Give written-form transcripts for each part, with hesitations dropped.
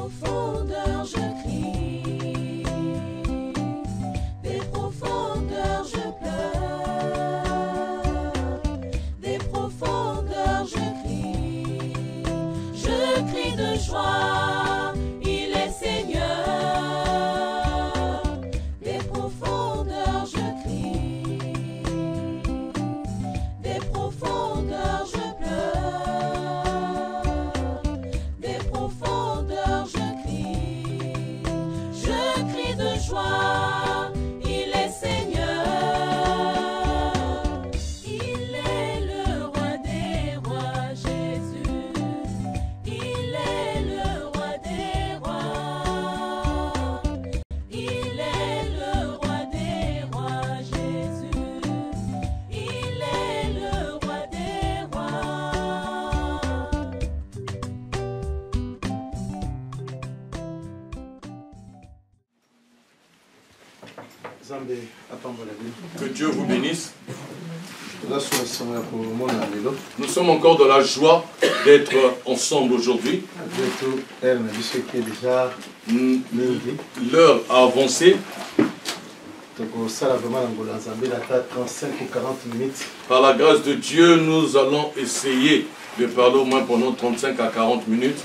profondeurs je crie, des profondeurs je pleure, des profondeurs je crie de joie, il est Seigneur, des profondeurs je crie, des profondeurs je pleure, des profondeurs je crie de joie, il est Seigneur, il est le roi des rois, Jésus, il est le roi des rois, il est le roi des rois, Jésus, il est le roi des rois. Que Dieu vous bénisse. Nous sommes encore dans la joie d'être ensemble aujourd'hui. L'heure a avancé. Par la grâce de Dieu, nous allons essayer de parler au moins pendant 35 à 40 minutes.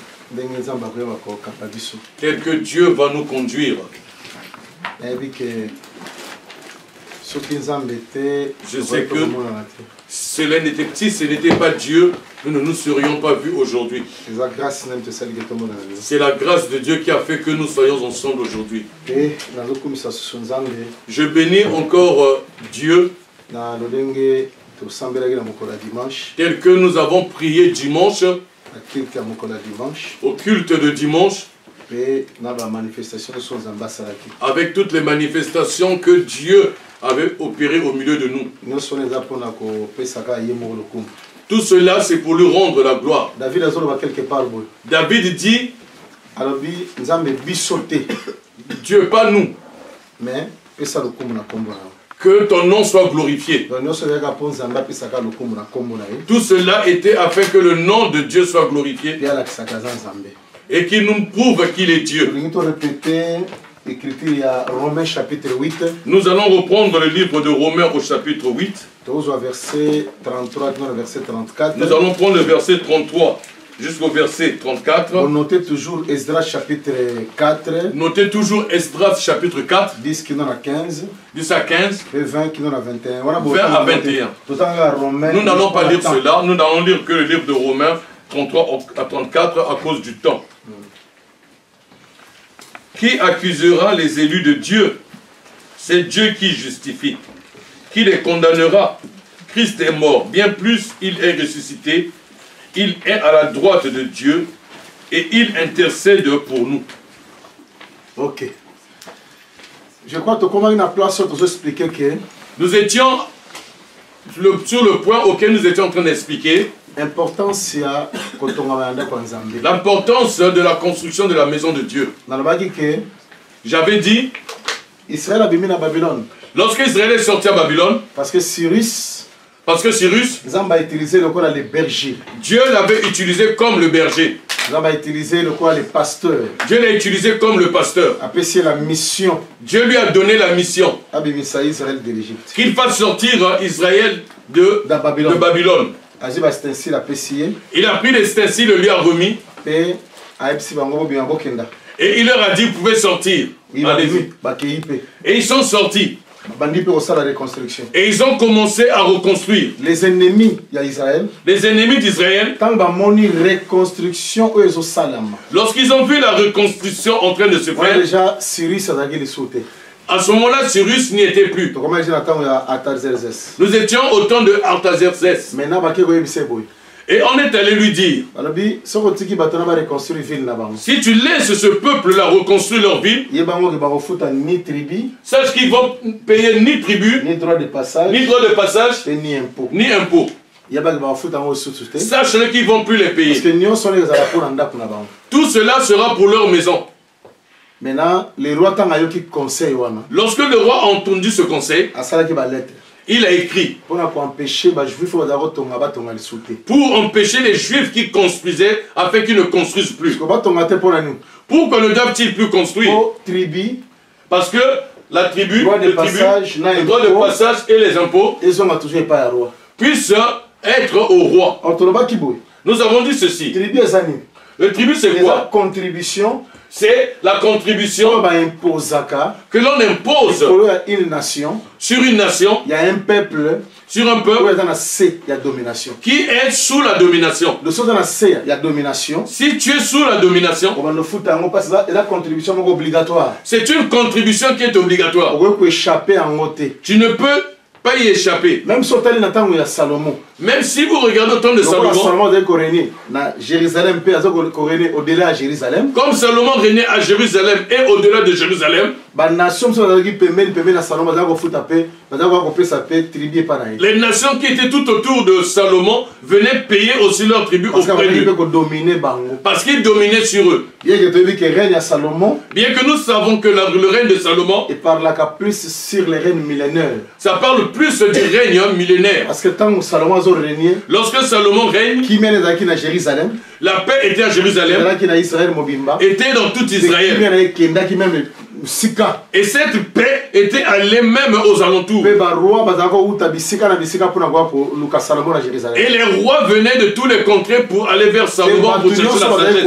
Tel que Dieu va nous conduire. Je sais que cela n'était petit, ce n'était pas Dieu, nous ne nous serions pas vus aujourd'hui. C'est la grâce de Dieu qui a fait que nous soyons ensemble aujourd'hui. Je bénis encore Dieu tel que nous avons prié dimanche, au culte de dimanche, avec toutes les manifestations que Dieu avait opérées au milieu de nous. Tout cela, c'est pour lui rendre la gloire. David dit, Dieu, pas nous, mais que ton nom soit glorifié. Tout cela était afin que le nom de Dieu soit glorifié et qu'il nous prouve qu'il est Dieu. Romains chapitre 8. Nous allons reprendre le livre de Romains au chapitre 8. Verset 33, verset 34. Nous allons prendre le verset 33 jusqu'au verset 34. Notez toujours Esdras chapitre 4. Notez toujours Esdras chapitre 4. 10 qui donne à 15. 10 à 15. Et 20 qui donne à 21. 20 à 21. Nous n'allons pas lire cela. Nous n'allons lire que le livre de Romains 33 à 34 à cause du temps. Qui accusera les élus de Dieu? C'est Dieu qui justifie. Qui les condamnera? Christ est mort. Bien plus, il est ressuscité. Il est à la droite de Dieu et il intercède pour nous. Ok. Je crois que comment une place pour expliquer que nous étions sur le point auquel nous étions en train d'expliquer l'importance de la construction de la maison de Dieu. J'avais dit, lorsque Israël est sorti à Babylone, parce que Cyrus, Dieu l'avait utilisé comme le berger. Dieu l'a utilisé comme le pasteur. Dieu lui a donné la mission qu'il fasse sortir Israël de Babylone. Il a pris les ustensiles, lui a remis. Et il leur a dit, vous pouvez sortir. Allez-y. Et ils sont sortis. Et ils ont commencé à reconstruire. Les ennemis d'Israël, lorsqu'ils ont vu la reconstruction en train de se faire, à ce moment-là, Cyrus n'y était plus. Nous étions au temps de Artaxerxès. Et on est allé lui dire, si tu laisses ce peuple-là reconstruire leur ville, sache qu'ils vont payer ni tribut, ni droit de passage, ni impôt. Sache qu'ils ne vont plus les payer. Tout cela sera pour leur maison. Maintenant, le roi, lorsque le roi a entendu ce conseil, il a écrit pour empêcher les Juifs pour empêcher les Juifs qui construisaient afin qu'ils ne construisent plus. Pourquoi ne doivent-ils plus construire? Parce que la tribu, le droit de passage et les impôts puissent être au roi. Nous avons dit ceci. Le tribut, c'est quoi? Contribution. C'est la contribution que l'on impose sur une nation, il y a un peuple, sur un peuple il y a domination. Qui est sous la domination. Il y a domination. Si tu es sous la domination, c'est une contribution qui est obligatoire. Tu ne peux pas y échapper. Même si Salomon. Même si vous regardez au temps de Salomon, au-delà de Jérusalem, comme Salomon régnait à Jérusalem et au-delà de Jérusalem, les nations qui étaient tout autour de Salomon venaient payer aussi leur tribut auprès d'eux. Parce qu'ils dominaient sur eux. Bien que nous savons que le règne de Salomon, ça parle plus du règne millénaire. Parce que tant que Salomon a régné, lorsque Salomon règne, la paix était à Jérusalem, était dans tout Israël. Et cette paix était allée même aux alentours. Et les rois venaient de tous les contrées pour aller vers Salomon pour chercher la sagesse.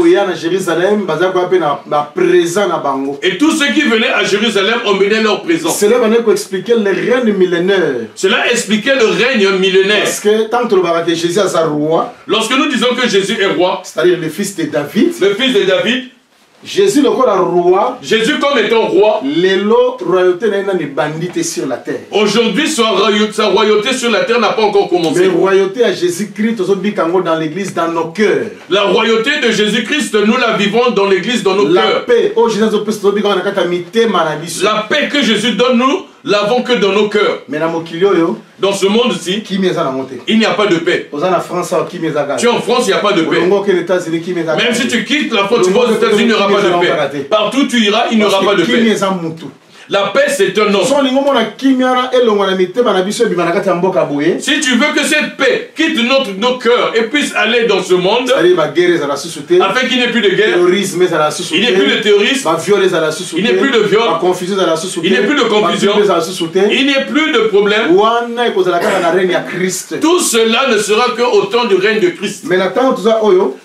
Et tous ceux qui venaient à Jérusalem emmenaient leur présence. Cela expliquait le règne millénaire. Cela expliquait le règne millénaire. Parce que tant que Jésus est roi, lorsque nous disons que Jésus est roi, c'est-à-dire le fils de David, Jésus le roi, Jésus comme étant roi, sur la terre. Aujourd'hui, sa royauté sur la terre n'a pas encore commencé. Mais la royauté à Jésus-Christ dans l'église, dans nos cœurs. La royauté de Jésus-Christ, nous la vivons dans l'église, dans nos cœurs. La paix que Jésus donne, nous l'avons que dans nos cœurs. Dans ce monde-ci, il n'y a pas de paix. Tu es en France, il n'y a pas de paix. Même si tu quittes la France, tu vas aux États-Unis, il n'y aura pas de paix. Partout où tu iras, il n'y aura pas de paix. La paix, c'est un homme. Si tu veux que cette paix quitte nos cœurs et puisse aller dans ce monde, afin qu'il n'y ait plus de guerre, il n'y ait plus de terrorisme, il n'y ait plus de viol, il n'y ait plus de confusion, il n'y ait plus de problème, tout cela ne sera qu'au temps du règne de Christ.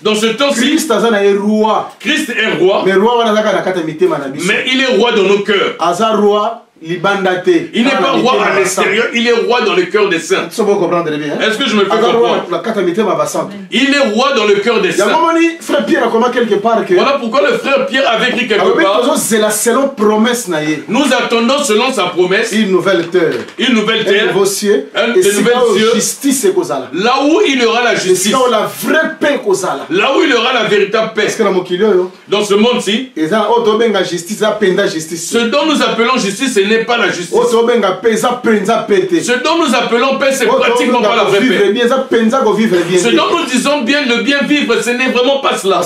Dans ce temps-ci, Christ est roi, mais il est roi dans nos cœurs. Il n'est pas roi à l'extérieur, il est roi dans le cœur des saints. Est-ce que je me fais comprendre? Il est roi dans le cœur des saints. Voilà pourquoi le frère Pierre avait écrit quelque part. Nous attendons selon sa promesse une nouvelle terre, de nouvelles cieux, là où il y aura la justice, là où il y aura la véritable paix. Dans ce monde-ci, ce dont nous appelons justice, ce n'est pas la justice. Ce dont nous appelons paix, c'est pratiquement pas la vraie paix. Ce dont nous disons bien le bien vivre, ce n'est vraiment pas cela.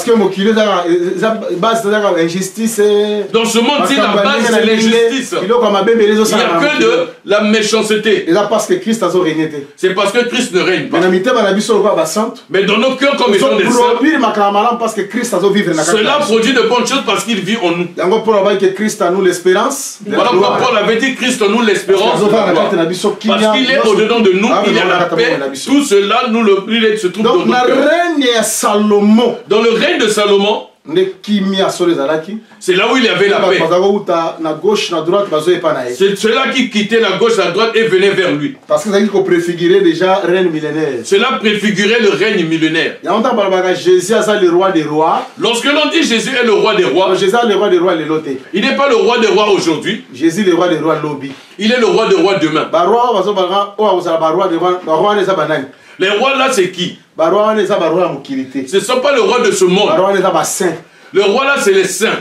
Dans ce monde-ci, la base c'est l'injustice. Il n'y a que de la méchanceté. C'est parce que Christ ne règne pas. Mais dans nos cœurs comme étant des saints, cela produit de bonnes choses parce qu'il vit en nous. Voilà pourquoi Paul avait dit Christ en nous l'espérance. Parce qu'il est au-dedans de nous, il a la paix. Tout cela, il se trouve dans nos cœurs. Dans le règne de Salomon, c'est là où il y avait la paix. C'est cela qui quittait la gauche, la droite et venait vers lui. Parce que ça préfigurait déjà le règne millénaire. Cela préfigurait le règne millénaire. Jésus est le roi des rois. Lorsque l'on dit Jésus est le roi des rois, Jésus est le roi des rois. Il n'est pas le roi des rois aujourd'hui. Jésus est le roi des rois lobby. Il est le roi des rois demain. Les rois là, c'est qui? Ce ne sont pas le roi de ce monde. Le roi là, c'est les saints.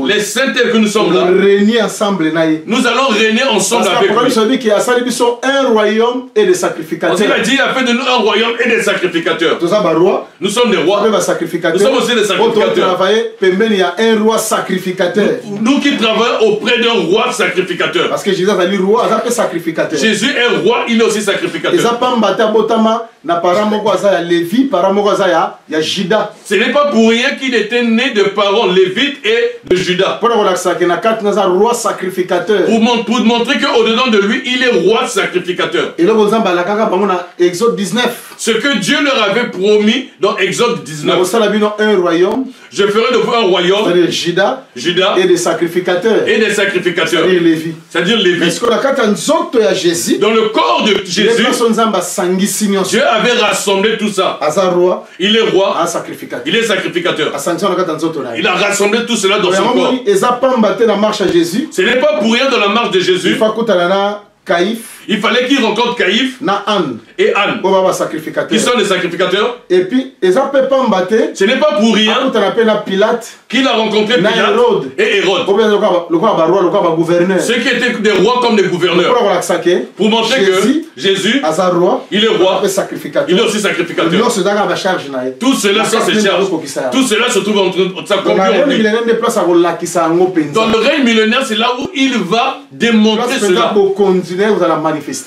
Les saints tels que nous sommes là. Régner ensemble. Nous allons régner ensemble Parce avec lui. qu'il y a un royaume et des sacrificateurs. Parce qu'il a dit, il a fait de nous un royaume et des sacrificateurs. Nous sommes des rois. Nous sommes aussi des sacrificateurs. Il y a un roi sacrificateur. Nous qui travaillons auprès d'un roi sacrificateur. Parce que Jésus a dit roi, il est sacrificateur. Jésus est roi, il est aussi sacrificateur. Ce n'est pas pour rien qu'il était né de parents lévites et de Judas. Pour montrer qu'au-dedans de lui, il est roi sacrificateur. Ce que Dieu leur avait promis dans Exode 19. Je ferai de vous un royaume, Judas et des sacrificateurs. C'est-à-dire Lévi. Dans le corps de Jésus, Dieu avait rassemblé tout ça. Il est roi, il est sacrificateur. Il a rassemblé tout cela dans son corps. Ce n'est pas pour rien dans la marche de Jésus. Il fallait qu'il rencontre Caïphe et Anne, qui sont des sacrificateurs. Et puis, ce n'est pas pour rien qu'il a rencontré Pilate et Hérode. Ceux qui étaient des rois comme des gouverneurs. Pour montrer que Jésus, il est roi, il est aussi sacrificateur. Tout cela sans ses charges. Tout cela se trouve en train de s'accomplir en lui. Dans le règne millénaire, c'est là où il va démontrer cela.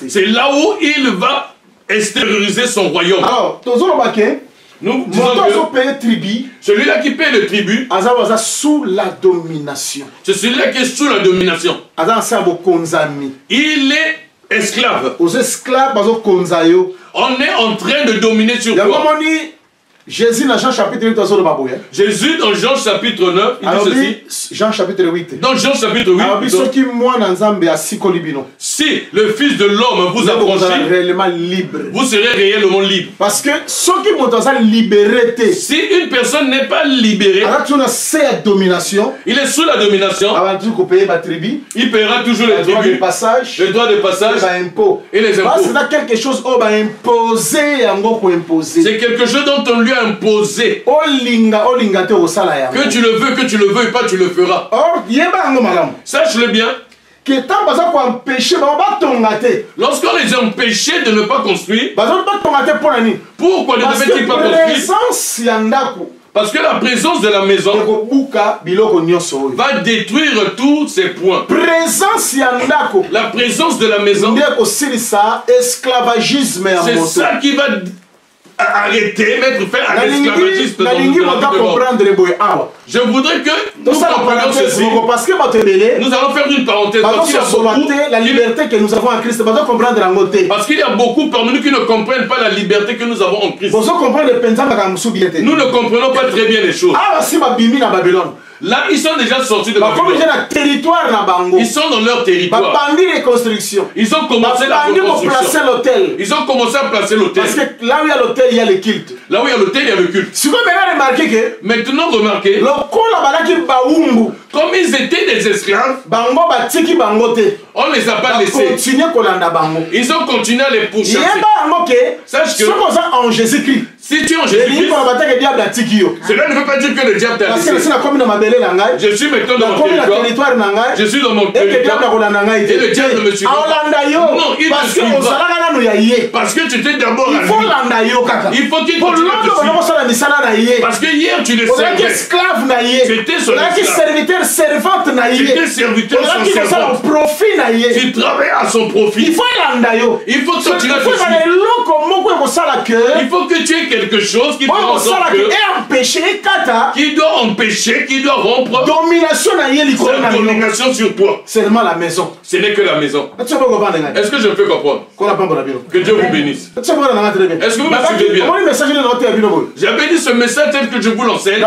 C'est là où il va extérioriser son royaume. Alors, nous disons que celui-là qui paie le tribut, sous la domination. C'est celui-là qui est sous la domination. Il est esclave. On est en train de dominer sur toi. Jésus dans Jean chapitre 8, Jésus dans Jean chapitre 9, il dit ceci. Jean chapitre 8. Dans Jean chapitre 8, si le Fils de l'homme vous a franchi, vous serez réellement libre. Parce que si une personne n'est pas libérée, il est sous la domination, il paiera toujours les tribus, les droits de passage et les impôts. C'est quelque chose dont on lui a imposé. Que tu le veux pas, tu le feras. Sache-le bien. Lorsqu'on les a empêchés de ne pas construire, pourquoi ne devaient-ils pas construire? Parce que la présence de la maison va détruire tous ces points. La présence de la maison, c'est ça qui va arrêter, mettre fin à l'esclavagisme dans le. Je voudrais que nous comprenions ceci. Nous allons faire une parenthèse. La liberté que nous avons en Christ. Parce qu'il y a beaucoup parmi nous qui ne comprennent pas la liberté que nous avons en Christ. Nous ne comprenons pas très bien les choses. Là, ils sont déjà sortis de Babylone. Ils sont dans leur territoire. Ils ont commencé la reconstruction. Ils ont commencé à placer l'autel. Parce que là où il y a l'autel, il y a le culte. Là où il y a l'autel, il y a le culte. Maintenant, remarquez, comme ils étaient des esclaves, on ne les a pas laissés. Ils ont continué à les pourchasser. Sache que si tu es en Jésus-Christ, cela ne veut pas dire que le diable t'a laissé. Je suis maintenant dans mon territoire. Je suis dans mon territoire. Et le diable ne me suit pas. Non, il ne me suit pas. Parce que tu t'es d'abord à lui. Il faut qu'il continue à te suivre. Parce que hier tu le servais. Tu étais son esclave. Tu étais serviteur son servante. Tu travaillais à son profit. Il faut continuer à te suivre. Il faut que tu aies quelque chose qui doit empêcher, qui doit rompre cette domination sur toi. Seulement la maison. Ce n'est que la maison. Est-ce que je me fais comprendre? Que Dieu vous bénisse. Est-ce que vous me suivez bien? J'avais dit ce message tel que je vous l'enseigne.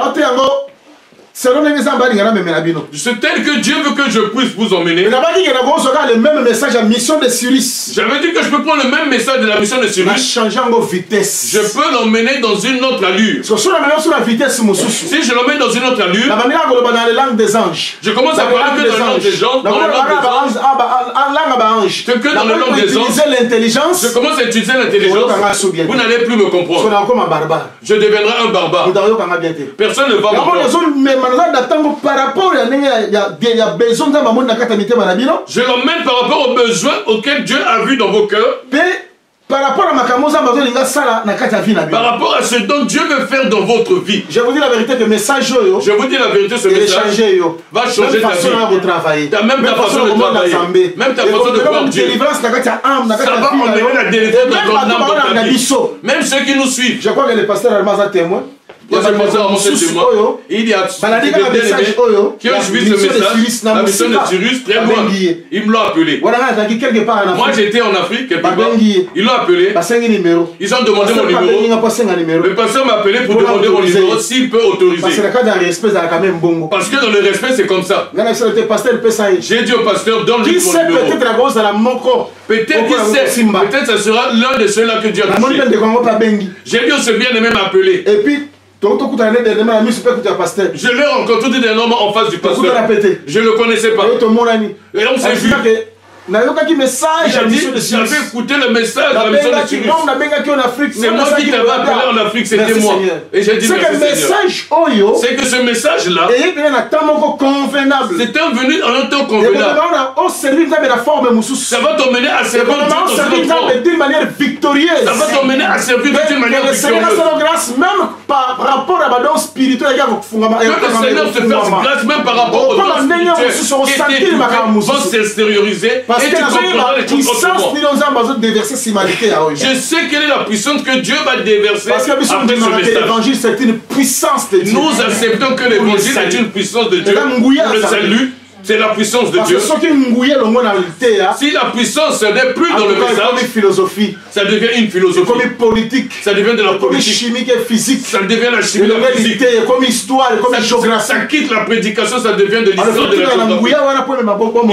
selon les gens, c'est tel que Dieu veut que je puisse vous emmener. le même message à mission de Cyrus. J'avais dit que je peux prendre le même message de la mission de Cyrus. Changeant vos vitesse. Je peux l'emmener dans une autre allure. Si je l'emmène dans une autre allure, dans la langue des anges. je commence à parler que dans la langue des gens, dans la langue des anges. Que dans la langue des anges, l'intelligence. je commence à utiliser l'intelligence. Vous n'allez plus me comprendre. Je deviendrai un barbare. Personne ne va m'entendre. Je l'emmène par rapport aux besoins auxquels Dieu a vu dans vos cœurs. Par rapport à ce dont Dieu veut faire dans votre vie. Je vous dis la vérité, ce message, ce message va changer ta vie. Même ta façon de travailler. Même ta façon de voir Dieu. Ça va emmener la délivrance dans ton âme, dans ta vie. Même ceux qui nous suivent. Je crois que le pasteur Almaz a témoin. Il y a qui ont suivi ce message, la mission de Cyrus, très loin. Ils me l'ont appelé. Moi j'étais en Afrique, quelque part. Ils l'ont appelé. Ils ont demandé mon numéro. Le pasteur m'a appelé pour demander mon numéro s'il peut autoriser. Parce que dans le respect c'est comme ça. J'ai dit au pasteur, donne-lui mon numéro. Peut-être qu'il sait, peut-être ce sera l'un de ceux-là que Dieu a touché. J'ai dit au ce bien-aimé m'appeler. Et puis, je l'ai rencontré dernièrement en face du pasteur. Je ne le connaissais pas. Et on s'est vu. J'avais écouté le message de la mission de Cyrus. C'est moi qui t'avais appelé en Afrique, c'était moi. Et j'ai dit merci Seigneur. C'est que ce message-là, c'était venu en un temps convenable. Ça va t'emmener à servir Dieu d'une manière victorieuse. Ça va t'emmener à servir Dieu d'une manière victorieuse. Même par rapport à l'ordre spirituel, que le Seigneur te fasse grâce même par rapport au ordre spirituel qui vont s'extérioriser. Parce que je sais quelle est la puissance que Dieu va déverser. Parce que l'évangile c'est une puissance de Dieu. Nous acceptons que l'évangile est une puissance de Dieu. Le salut, c'est la puissance de Dieu. Si la puissance n'est plus dans le message, ça devient une philosophie. Comme politique, ça devient de la politique. Chimique et physique, ça devient la chimie, la physique. Comme histoire, comme géographie. Ça quitte la prédication, ça devient de l'histoire de la géographie.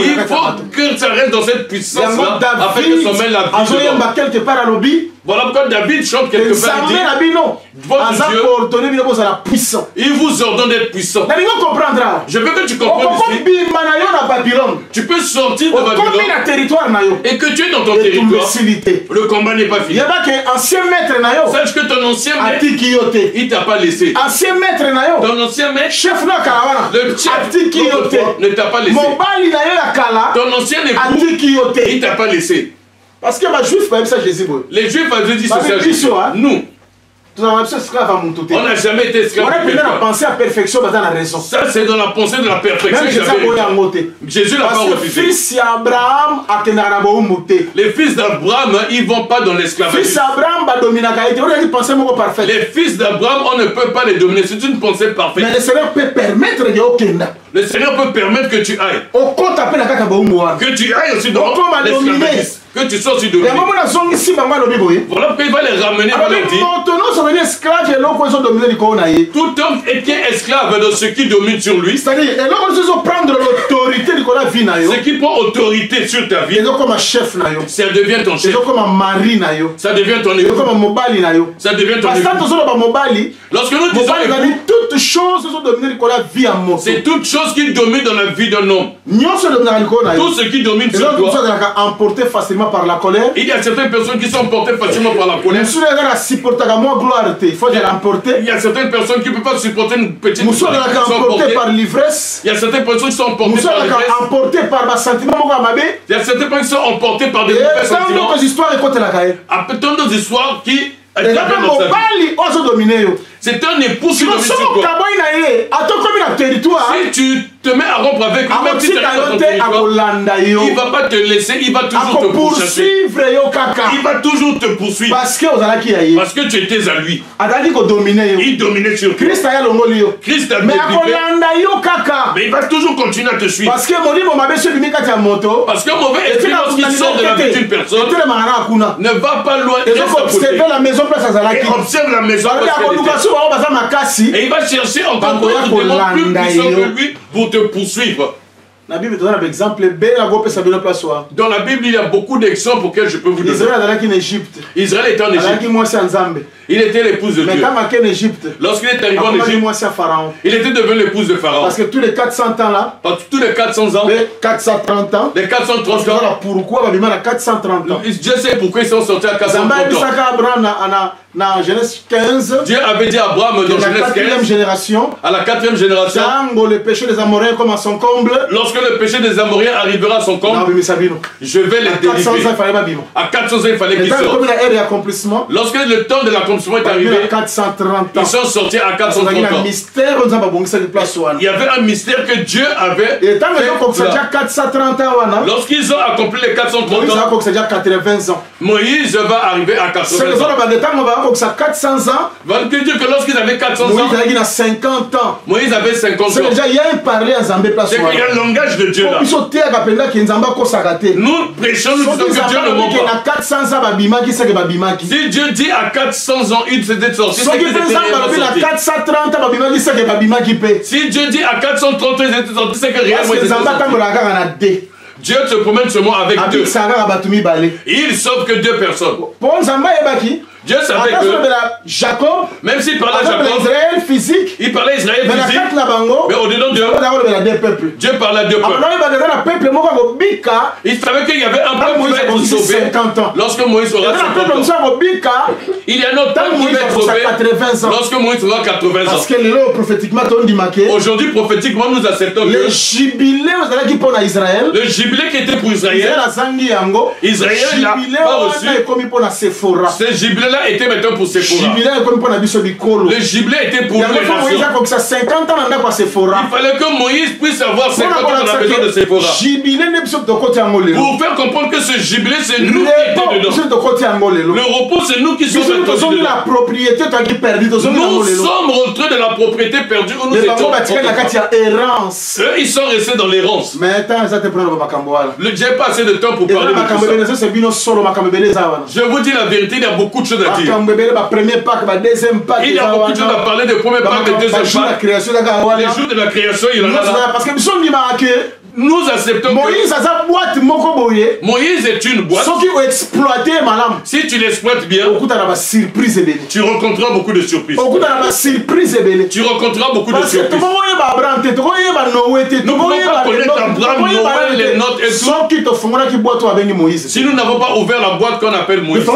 Il faut que ça reste dans cette puissance-là, afin que ça mène la vie. Voilà pourquoi David chante quelque part. Votre Dieu, il vous ordonne d'être puissant. Je veux que tu comprennes ici. Tu peux sortir de Babylone et que tu es dans ton territoire. Le combat n'est pas fini. Sache que ton ancien maître, il t'a pas laissé. Ton ancien maître, le chef ne t'a pas laissé. Ton ancien époux, il t'a pas laissé. Parce que les Juifs avaient dit ceci. Nous, on n'a jamais été esclaves. On a la pensée à perfection dans la raison. Ça, c'est dans la pensée de la perfection. Jésus l'a pas refusé. Les fils d'Abraham, ils ne vont pas dans l'esclavage. Les fils d'Abraham, on ne peut pas les dominer. C'est une pensée parfaite. Mais le Seigneur peut permettre de le Seigneur peut permettre que tu ailles. Que tu ailles aussi dans l'esclavage. Que tu sois aussi dominer. Voilà pourquoi il va les ramener dans leur vie. Tout homme est esclave de ce qui domine sur lui. C'est-à-dire, ce qui prend autorité sur ta vie, ça devient ton chef. Ça devient ton époux. Ça devient ton époux. Lorsque nous disons toutes choses c'est toute chose qui domine dans la vie d'un homme. Tout ce qui domine sur toi. Emporté facilement par la colère. Il y a certaines personnes qui sont emportées facilement par la colère. Il y a certaines personnes qui ne peuvent pas supporter une petite emportées par l'ivresse. Il y a certaines personnes qui sont emportées par l'ivresse. Emportées par un sentiment. Il y a certaines personnes qui sont emportées par des mauvais sentiments. Après tant d'autres histoires qui c'est un époux qui domine sur toi. Si tu te mets à rompre avec lui, même si tu arrives dans ton territoire, il ne va pas te laisser, il va toujours te pourchasser. Il va toujours te poursuivre. Parce que tu étais à lui. Il dominait sur toi. Christ a délivré. Mais il va toujours continuer à te suivre. Parce que mauvais esprit, lorsqu'il sort de la vie d'une personne, ne va pas loin. Et observe la maison. Et il va chercher encore encore d'autres démons plus puissants que lui pour te poursuivre. La Bible donne un exemple. Dans la Bible, il y a beaucoup d'exemples auxquels je peux vous donner. Israël était en Égypte. Il était l'épouse de Dieu. Lorsqu'il est arrivé en Égypte, il était devenu l'épouse de Pharaon. Parce que tous les 400 ans là, tous les 400 ans, les 430 ans, les 430 ans, pourquoi 430 ans? Dieu sait pourquoi ils sont sortis à 430 ans. Dans Genèse 15, Dieu avait dit à Abraham dans Genèse 15, génération, à la 4e génération, le péché des Amoréens comme à son comble, lorsque le péché des Amoréens arrivera à son comble, je vais les délivrer. À 400 ans, il fallait qu'ils sortent. Lorsque le temps de l'accomplissement est arrivé, ils sont sortis à 430 ans. Il y avait un mystère que Dieu avait fait. Lorsqu'ils ont accompli les 430 ans, Moïse va arriver à 80 ans. 400 ans. Va dire que lorsqu'ils avaient 400 ans, Moïse a 50 ans. Moïse avait 50 ans. C'est déjà, il y a un parler à Zambé place. C'est qu'il y a un langage de Dieu là. Nous prêchons, nous disons que Dieu ne ment pas. Si Dieu dit à 400 ans, il s'était sorti, c'est qu'ils étaient réellement sortis. Si Dieu dit à 430 ans, ils étaient sortis, c'est que réellement ils étaient sortis. Dieu se promène seulement avec deux. Il sauve que deux personnes. Dieu savait que Jacob, même s'il parlait à Jacob, Israël physique, il parlait Israël physique, mais au-dedans de Dieu parlait à deux peuples. Il savait qu'il y avait un peuple qui va être sauvé lorsque Moïse aura 50 ans. Il y a un autre peuple qui va être sauvé lorsque Moïse aura 80 ans. Parce que aujourd'hui, prophétiquement, nous acceptons que le jubilé qui était pour Israël, Israël n'a pas reçu. Ce jubilé était maintenant pour Séphora. Le jubilé était pour les nations. Il fallait que Moïse puisse avoir 50 ans dans la maison de Séphora. Pour faire comprendre que ce jubilé, c'est nous qui étions dedans. Le repos, c'est nous qui sommes dedans. Nous sommes rentrés de la propriété perdue où nous étions. Eux, ils sont restés dans l'errance. J'ai pas assez de temps pour parler de tout ça. Je vous dis la vérité, il y a beaucoup de choses à dire. Il y a beaucoup de choses à parler de premier Pâques, de deuxième Pâques. Les jours de la création, il y en a là. Nous acceptons Moïse que Moïse est une boîte. Si tu l'exploites bien, tu rencontreras beaucoup de surprises. Tu rencontreras beaucoup de surprises. Nous ne pouvons pas connaître Abraham, Noël, les notes et tout. Si nous n'avons pas ouvert la boîte qu'on appelle Moïse, il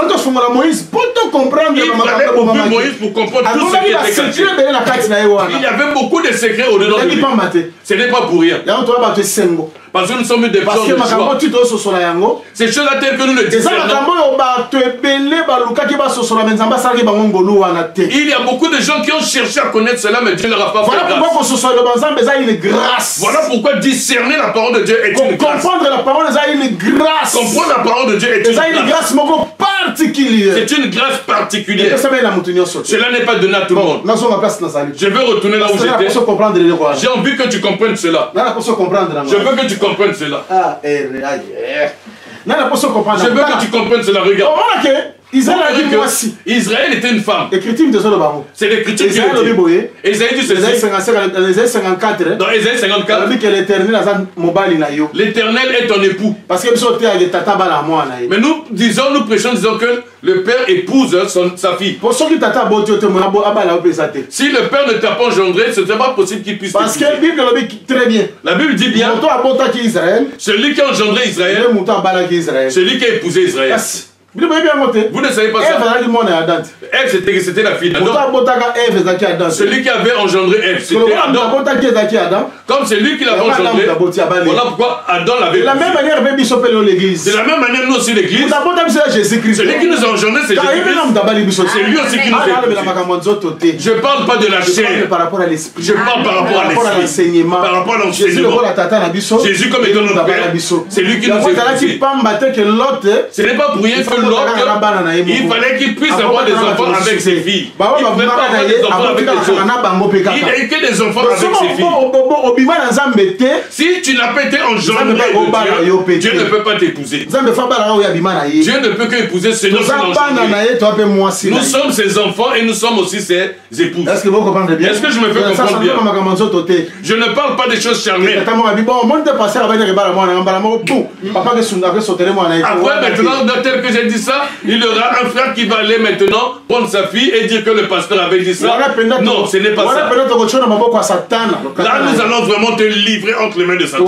fallait ouvrir Moïse pour comprendre tout ce qui était caché. Il y avait beaucoup de secrets au-dedans de lui. Ce n'est pas pour rien. Parce que nous sommes des gens de joie. Ces choses-là telles que nous le disons. Il y a beaucoup de gens qui ont cherché à connaître cela, mais Dieu ne leur a pas fait grâce. Voilà pourquoi discerner la parole de Dieu est une grâce. Comprendre la parole est une grâce. Comprendre la parole de Dieu est une grâce particulière. C'est une grâce particulière. Cela n'est pas donné à tout le monde. Je veux retourner là où j'étais. J'ai envie que tu comprennes cela. Je veux que tu comprennes cela. Je veux que tu comprennes cela. Regarde. Israël était une femme. C'est l'écriture qui le dit. Ésaïe dit ceci. Dans Ésaïe 54, l'Éternel est ton époux. Mais nous disons, nous prêchons, disons que le père épouse sa fille. Si le père ne t'a pas engendré, ce n'est pas possible qu'il puisse t'épouser. Parce que la Bible dit très bien. La Bible dit bien. Celui qui a engendré Israël, celui qui a épousé Israël. Vous ne savez pas ça. Ève, c'était la fille d'Adam. Celui qui avait engendré Ève, c'était Adam. Comme c'est lui qui l'avait engendré, voilà pourquoi Adam l'avait. De la même manière, de la même manière, nous aussi l'église. Celui qui nous a engendré, c'est Jésus-Christ. C'est lui aussi qui nous a épousés. Je ne parle pas de la chair. Je parle par rapport à l'esprit. Par rapport à l'enseignement. Jésus comme étant notre Père, c'est lui qui nous a épousés. Ce n'est pas pour rien que Lot, il fallait qu'il puisse avoir des enfants avec ses filles. Il ne pouvait pas avoir des enfants avec les autres. Il n'a eu que des enfants avec ses filles. Si tu n'as pas été engendré de Dieu, Dieu ne peut pas t'épouser. Dieu ne peut qu'épouser Seigneur qui l'engendré. Nous sommes ses enfants et nous sommes aussi ses épouses. Est-ce que vous comprenez bien? Est-ce que je me fais comprendre bien? Je ne parle pas des choses charnelles. Après, maintenant, tel que j'ai dit ça, il y aura un frère qui va aller maintenant prendre sa fille et dire que le pasteur avait dit ça. Non, ce n'est pas ça. Là, nous allons vraiment te livrer entre les mains de Satan.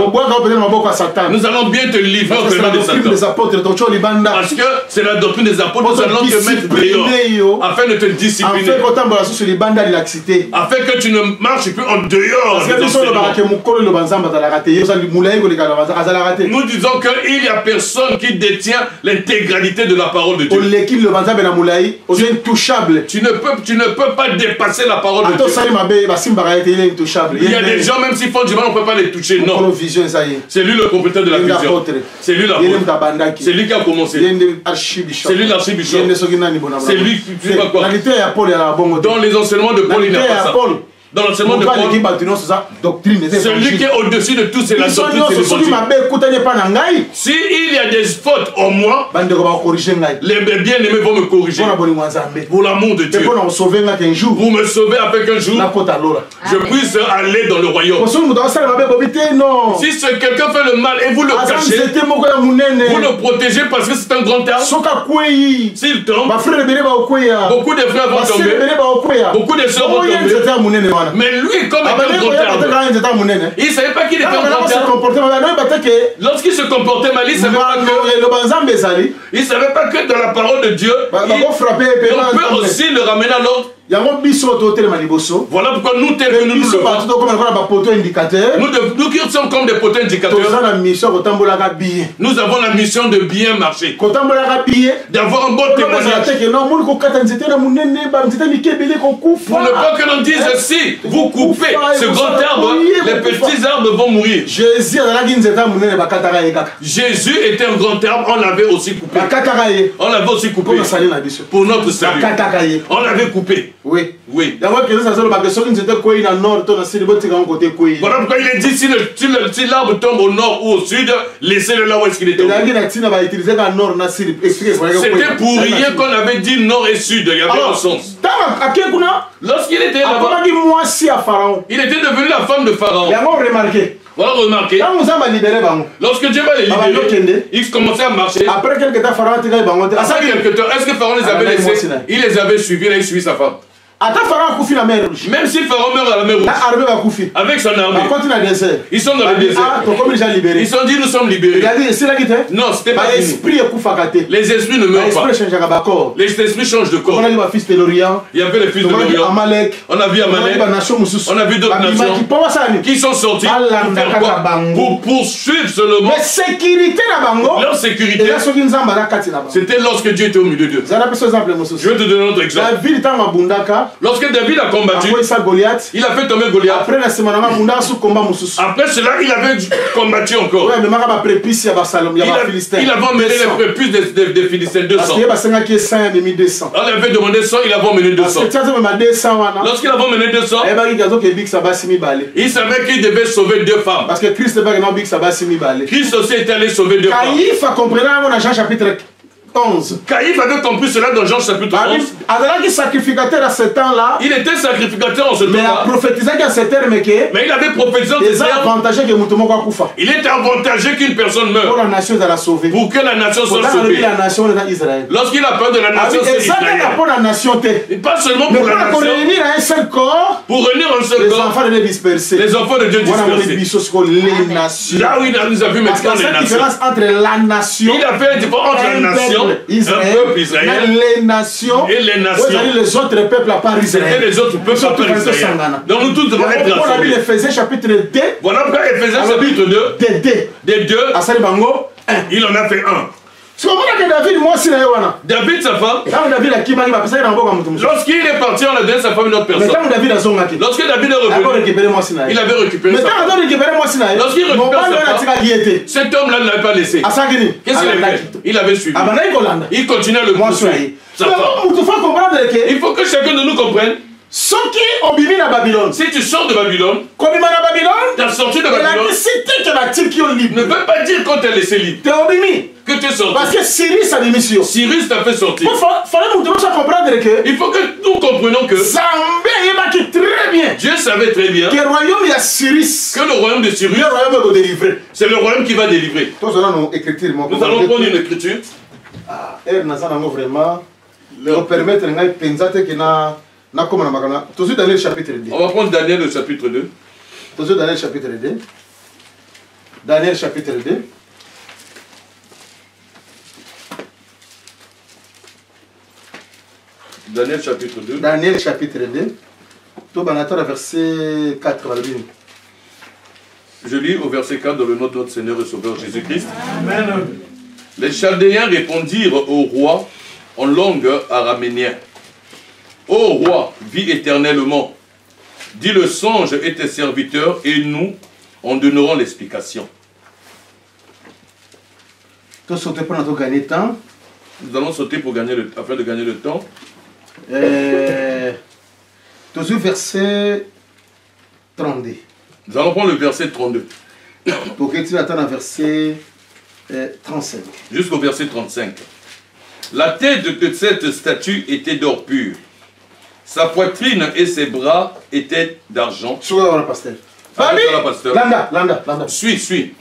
Nous allons bien te livrer entre les mains de Satan. Parce que c'est la doctrine des apôtres. Nous allons te mettre dehors afin de te discipliner. Afin que tu ne marches plus en dehors. Nous disons qu'il n'y a personne qui détient l'intégralité de la parole de Dieu. Tu ne peux pas dépasser la parole de Dieu. Il y a des gens, même s'ils font du mal, on ne peut pas les toucher. Non. C'est lui le propriétaire de la vision. C'est lui l'apôtre. C'est lui qui a commencé. C'est lui l'archibishop. C'est lui qui fait quoi? Dans les enseignements de Paul, il n'y a pas ça. Dans l'enseignement de Paul, celui qui est au-dessus de tout, c'est la doctrine de l'évangile. Si il y a des fautes en moi, les bien-aimés vont me corriger. Pour l'amour de Dieu. Vous me sauvez afin qu'un jour, je puisse aller dans le royaume. Si quelqu'un fait le mal et vous le cachez, vous le protégez parce que c'est un grand arbre. S'il tombe, beaucoup de frères vont tomber, beaucoup de sœurs vont tomber. Mais lui, comme étant un grand arbre, il ne savait pas qu'il était un grand arbre. Lorsqu'il se comportait mal, il ne savait pas que dans la parole de Dieu, on peut aussi le ramener à l'ordre. Voilà pourquoi nous, tels que nous le faisons, nous qui sommes comme des poteaux indicateurs, nous avons la mission de bien marcher, d'avoir un bon témoignage. Pour ne pas que l'on dise si vous coupez ce grand arbre, les petits arbres vont mourir. Jésus était un grand arbre, on l'avait aussi coupé. On l'avait aussi coupé pour notre salut. On l'avait coupé. Oui. Oui. Voilà pourquoi il est dit si l'arbre tombe au nord ou au sud, laissez-le là où est-ce qu'il est tombé. C'était pour rien qu'on avait dit nord et sud. Il y avait un sens. Lorsqu'il était là-bas, il était devenu la femme de Pharaon. Voilà, remarquez. Lorsque Dieu va les libérer, ils commençaient à marcher. Après quelques temps, est-ce que Pharaon les avait laissés? Il les avait suivis, il a suivi sa femme. Même si Pharaon meurt à la mer Rouge, avec son armée, ils sont dans le désert. Ils sont dit nous sommes libérés. Non, c'était pas fini. Les esprits ne meurent pas. Les esprits changent de corps. Il y avait les fils de l'Orient. On a vu Amalek. On a vu d'autres nations qui sont sortis pour faire quoi? Pour poursuivre seulement leur sécurité. C'était lorsque Dieu était au milieu d'eux. Je vais te donner un autre exemple. Lorsque David a combattu, il a fait tomber Goliath. Après cela, il avait combattu encore. Il avait emmené les prépuces des Philistins 200. On avait demandé 100, il avait emmené 200. Lorsqu'il avait emmené 200, il savait qu'il devait sauver 2 femmes. Parce que Christ aussi était allé sauver 2 femmes. Caïphe avait compris cela dans Jean chapitre 11. Il était sacrificateur en ce temps-là. Mais il avait prophétisé en ces termes. Il était avantagé qu'une personne meure pour que la nation soit sauvée. Lorsqu'il a peur de la nation, c'est Israël. Et pas seulement pour la nation. Pour réunir un seul corps. Les enfants de Dieu dispersés. Là où il nous a vu maintenant les nations. Il a fait la différence entre la nation, un peuple Israël, les nations, et les nations. Les autres peuples à part Israël. C'était les autres peuples à part Israël. Donc nous tous devons être rassemblés. Éphésiens chapitre 2. Voilà pourquoi Éphésiens chapitre 2. Des deux, il en a fait un. C'est comment que David, moi aussi, David, sa femme, lorsqu'il est parti, on a donné sa femme une autre personne. Lorsque David est revenu, il avait récupéré sa femme. Lorsqu'il récupère sa femme, cet homme-là ne l'avait pas laissé. Qu'est-ce qu'il avait fait? Il avait suivi. Il continuait le poursuivre. Il faut que chacun de nous comprenne. Si tu sors de Babylone, tu as sorti de Babylone, ne veut pas dire qu'on t'a laissé libre. Que tu es sorti. Parce que Cyrus a démission. Cyrus t'a fait sortir. Il faut que nous comprenions que très bien. Dieu savait très bien Que le royaume de Cyrus, que le royaume de Cyrus, c'est le royaume qui va délivrer. Nous allons prendre une écriture. Vraiment, leur permettre Daniel chapitre 2. On va prendre Daniel le chapitre 2. Daniel chapitre 2. Daniel chapitre 2. Daniel chapitre 2. Daniel chapitre 2. Tout verset 4. Je lis au verset 4 dans le nom de notre Seigneur et Sauveur Jésus-Christ. Amen. Les Chaldéens répondirent au roi en langue araménienne. Ô roi, vis éternellement. Dis le songe et tes serviteurs, et nous en donnerons l'explication. Nous allons sauter pour gagner afin de gagner le temps. Toujours verset 32. Nous allons prendre le verset 32. Pour que tu attendes verset 35. Jusqu'au verset 35. La tête de cette statue était d'or pur. Sa poitrine et ses bras étaient d'argent. Landa. Suis.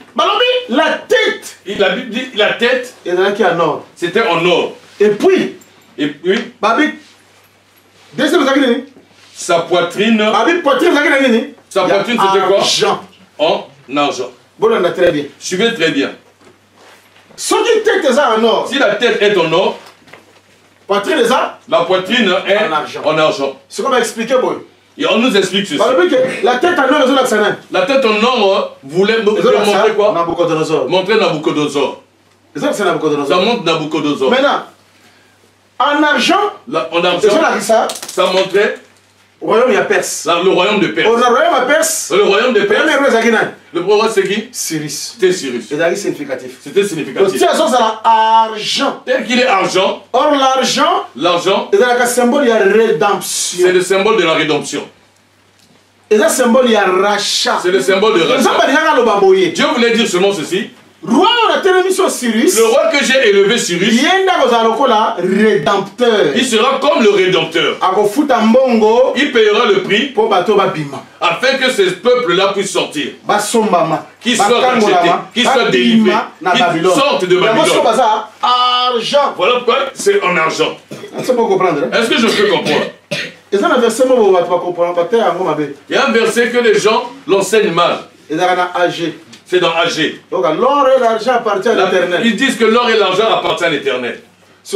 La tête. La Bible dit la tête. C'était en or. Et puis. Sa poitrine. Sa poitrine c'était quoi? Argent. En argent. Très bien. Suivez très bien. Si la tête est en or, la poitrine est en argent. C'est comme expliquer, boy. Et on nous explique ceci. La tête en or, la tête en or voulait montrer quoi? Montrer Nabucodonosor. Ça montre Nabucodonosor. Maintenant, en argent, ça montrait le royaume de Perse. Le royaume de Perse. Le royaume de Perse. Le roi c'est qui? Cyrus. C'était Cyrus. C'était significatif. C'était significatif. Argent. Tel qu'il est argent. Or l'argent. C'est le symbole de la rédemption. C'est le symbole de la rédemption. C'est le symbole de rachat. C'est le symbole de rachat. Dieu voulait dire seulement ceci. Le roi que j'ai élevé Cyrus, il sera comme le rédempteur. Il payera le prix afin que ces peuples-là puissent sortir, qu'ils soient rachetés, qu'ils soient délivrés, qu'ils sortent de Babylone. Voilà pourquoi c'est en argent. Est-ce que je peux comprendre? Il y a un verset que les gens l'enseignent mal. C'est dans AG. Donc l'or et l'argent appartiennent à l'Éternel. Ils disent que l'or et l'argent appartiennent à l'Éternel. Si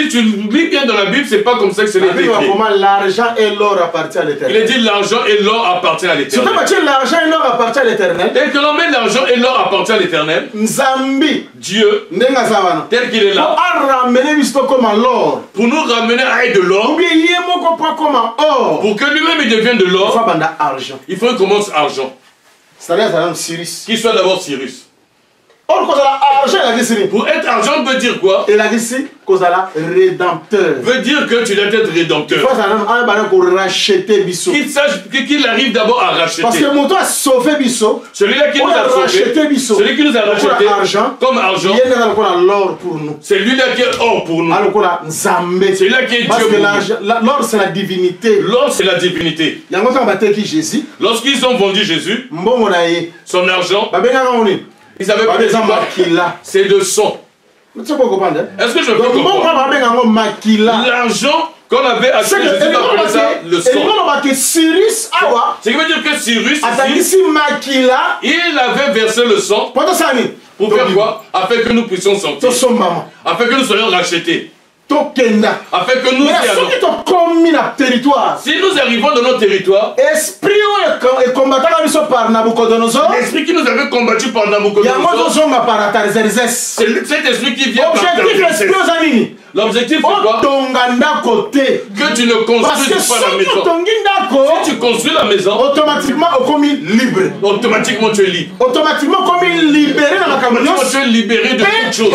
tu lis bien dans la Bible, c'est pas comme ça que c'est écrit. L'argent et l'or appartiennent à l'Éternel. Il est dit l'argent et l'or appartiennent à l'Éternel. L'argent et l'or appartiennent à l'Éternel. Dès que l'on met l'argent et l'or appartient à l'Éternel, Dieu, tel qu'il est là, pour nous ramener à être de l'or, pour que lui-même il devienne de l'or, il faut qu'il commence argent. Qu'il soit d'abord Cyrus. Pour être argent veut dire quoi? Rédempteur. Veut dire que tu dois être rédempteur. Qu'il sache qu'il arrive d'abord à racheter. Parce que mon a sauvé Bisso. Celui-là qui nous a sauvé. Celui qui nous a racheté comme argent. C'est lui-là qui est or pour nous. C'est lui-là qui est Dieu pour nous. L'or c'est la divinité. L'or c'est la divinité. Lorsqu'ils ont vendu Jésus, son argent, ils avaient pas c'est de sang. Est-ce que je peux comprendre? L'argent qu'on avait acheté, Jésus appelait ça le sang. Ce qui veut dire que Cyrus, il avait versé le sang. Pour faire quoi? Afin que nous puissions sortir. Afin que nous soyons rachetés. tokenda. Afin que nous y Mais allons. ceux qui ont commis le territoire, Si nous arrivons dans notre territoire, esprit et combattant par Nabucodonosor, l'esprit qui nous avait combattu par il y a Nabucodonosor, zonga par Atarzerxes. c'est cet esprit qui vient par Objectif Artaxerxès. esprit aux amis. L'objectif c'est quoi? Otonganda côté. Que tu ne Parce que construises pas la ceux qui maison. ont Si tu construis la maison, automatiquement au commis libre. automatiquement tu es libre. Automatiquement commis libéré dans la Automatiquement camion. tu es libéré de toutes choses.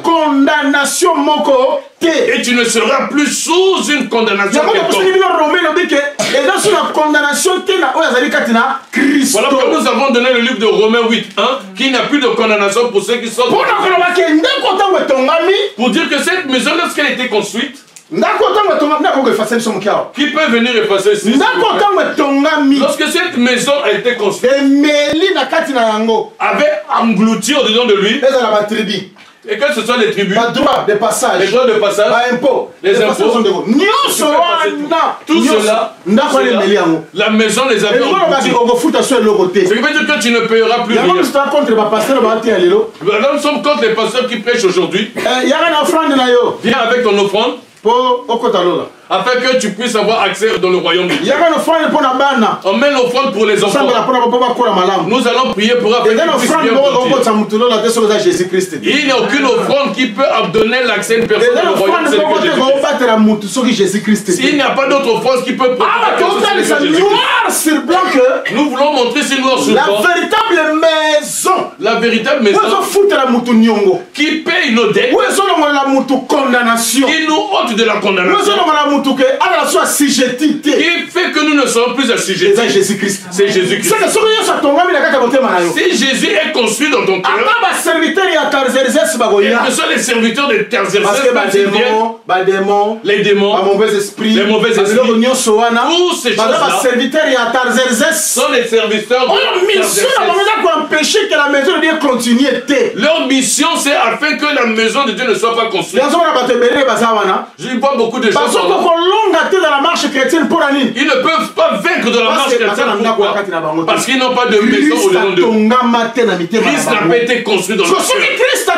Condamnation moko te. Et tu ne seras plus sous une condamnation Yango quelconque. kosali bino Romain lobi ke eza sous la condamnation te na oyo azali kati na Christ. Voilà pourquoi nous avons donné le livre de Romains 8, qu'il n'y a plus de condamnation pour ceux qui sont... Mpona koloba ke ndako ntango etongami, Pour dire que cette maison, lorsqu'elle a été construite, ndako ntango etongami ndako efasa biso moke awa. qui peut venir effacer ici? Ndako ntango etongami Lorsque cette maison a été construite, emeli na kati na yango avait englouti au-dedans de lui, ezala batribu et que ce soit les tribus, badroit de les passage droits de passage, baimpôt les impôts, nyonso wana tout cela, ndako ali emeli yango. la maison les avait eloko engloutis. basi okofuta so eloko te. Ce qui veut dire que tu ne payeras plus yango rien. biso toa contre bapasteur baati ya lelo. Nous sommes contre les pasteurs qui prêchent aujourd'hui. yaka na offrande na yo Viens avec ton offrande, mpo okota lola. afin que tu puisses avoir accès dans le royaume de Dieu. yaka na offrande mpo na bana On met l'offrande pour les enfants. osambela mpona bapa bakola malamu. Nous allons prier pour afin eza na qu'ils puissent offrande bien moko grandir. okotisa mutu lola te soki oza jésus krist. Il n'y a aucune offrande qui peut donner l'accès à une personne eza na au royaume offrande moko de te Jésus. kobatela mutu soki jésus krist S'il te. n'y a pas d'autre offrande qui peut awa tokotalisa Jésus. noir sur blanc que Nous voulons montrer ces noirs sur la blanc véritable maison la véritable oyo maison ezofutela mutu niongo, qui paye nos dettes, oyo ezolongolela mutu condamnation, qui nous ôte de la oyo condamnation, ezolongolela mutu ke azala so asijeti te. qui fait que nous ne sommes plus eza assujettis. jésus krist. C'est Jésus-Christ. seke soki nyonso atongami na kati ya motema na yo, Si Jésus est construit dans ton cœur, ata baserviteur ya Tarzerxes bakoya, que ce soit les serviteurs de parce Tarzerxès, que badémon les démons, bamauvais esprit les mauvais esprits, babiloko nyonso wana tous ces baza choses-là baserviteur ya Tarzerxes sont les serviteurs oyo de mission na bango Tarzerxès. eza koempêche que la maison de Dieu continue te. Leur mission, c'est afin que la maison de Dieu ne soit pas construite. yanzomona bato ebele baza wana Je vois beaucoup de gens bazoko par là. kolonga te dans la marche chrétienne mpo na nini. Ils ne peuvent pas vaincre de la Parce marche que baza na chrétienne. ndako na Pourquoi? kati na bango te. Parce qu'ils n'ont pas de maison Christ au-dedans d'eux. atongama te na mitema Christ na n'a bango. pas été construit dans So notre soki cœur. Christ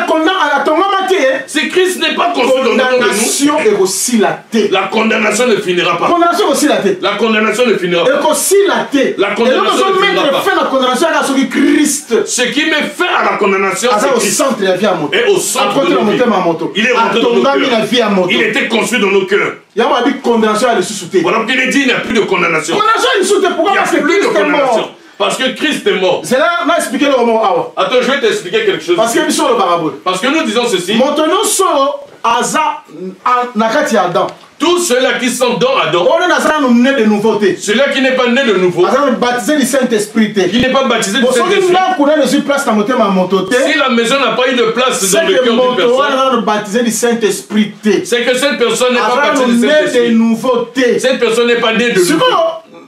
atongama te, Si Christ n'est pas construit dans nous, condamnation ekosila te. la condamnation ne finira pas. condamnation ekosila te. La condamnation ne finira pas. ekosila te. La condamnation eloko ne finira ezomettre pas. fin na condamnation yaka soki Christ Ce qui met fin à la condamnation, aza c'est au Christ. centre ya vie ya moto, Et au centre akote de na nos vies. motema ya moto, Il est rentré dans nos atongami na cœurs. vie ya moto. Il était construit dans nos cœurs. yango abi condamnation ya lisusu te. Voilà pourquoi il est dit il n'y a plus de condamnation. condamnation ya lisusu te. Il pourquoi? n'y a Parce que plus de Christ est condamnation. mort. Parce que Christ est mort. c'est là na expliqué eloko moko awa, Attends, je vais t'expliquer quelque chose. parce que biso olobaka boye Parce que nous disons ceci. moto nyonso aza na kati ya Adam, Tous ceux-là qui sont dans Adam, oyo naza nanu né de nouveau te, celui-là qui n'est pas né de nouveau, aza nanu baptisé du Saint-Esprit te. qui n'est pas baptisé du soki Saint-Esprit, ndako nani ezwi place na motema ya moto te, si la maison n'a pas eu de place dans le c'est que cœur d'une moto wana personne, aza nanu baptisé du Saint-Esprit te, c'est que cette personne n'est pas aza baptisée nanu du né de Saint-Esprit. nouveau te. Cette personne n'est pas née de nouveau. sikoyo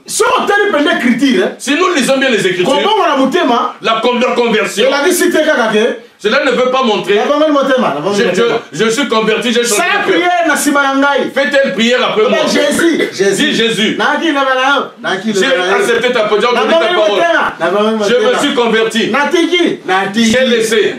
soki otali mpenza écriture Si nous lisons bien les Écritures, kobongola motema la conversion, elakisi te kaka ke cela ne veut pas montrer. nabongoli motema Je suis converti, j'ai changé sala de cœur. priere na nsima na ngai. Fais telle prière après moi. Dis Jésus. naki leba na yo naki J'ai leba na yo accepté ta parole, j'ai entendu ta parole. Je me suis converti. natiki J'ai laissé.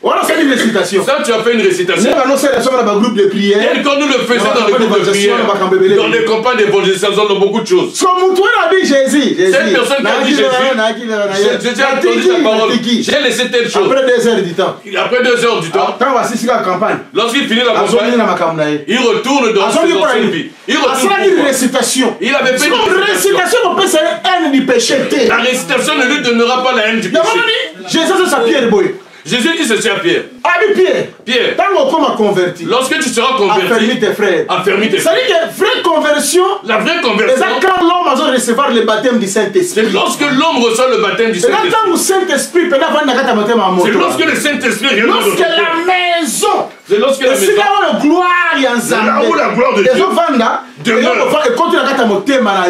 wana osali récitation Ça, tu as fait une récitation. nde banosala songo na bagroupe de prière Tel que nous le faisions dans les groupes de prière, dans les campagnes d'évangélisation, dans beaucoup de choses. so mutu oyo abi jésus Cette personne qui a dit Jésus, j'ai entendu ta parole. J'ai laissé telle chose. après 2 heures du temps Après 2 heures du temps, ntango asisi kaka campagne lorsqu'il finit la azongeli campagne, na makambo na ye il retourne dans ses azongi mpona anciennes nini vies. Il retourne asalaki pourquoi? récitation Il avait fait siko une récitation. récitation kopesa ye haine du péché te La récitation ne lui donnera pas la haine du yango péché. nini jésus azosa pierre boye Jésus dit ceci à Pierre. abi pierre Pierre, ntango okoma converti lorsque tu seras affermi converti, tes frères affermis tes c'est-à-dire que vraie conversion La vraie eza conversion, quand l'homme azo recevoir le baptême du c'est Saint-Esprit. lorsque l'homme reçoit le baptême du C'est là Saint-Esprit. ntango Saint-Esprit mpenza avandi na kati ya motema ya C'est moto. lorsque le Saint-Esprit vient dans Lorsque notre cœur. la maison C'est lorsque la maison, esika oyo gloire ya c'est là où la gloire de nzambe Dieu ezovanda demeure.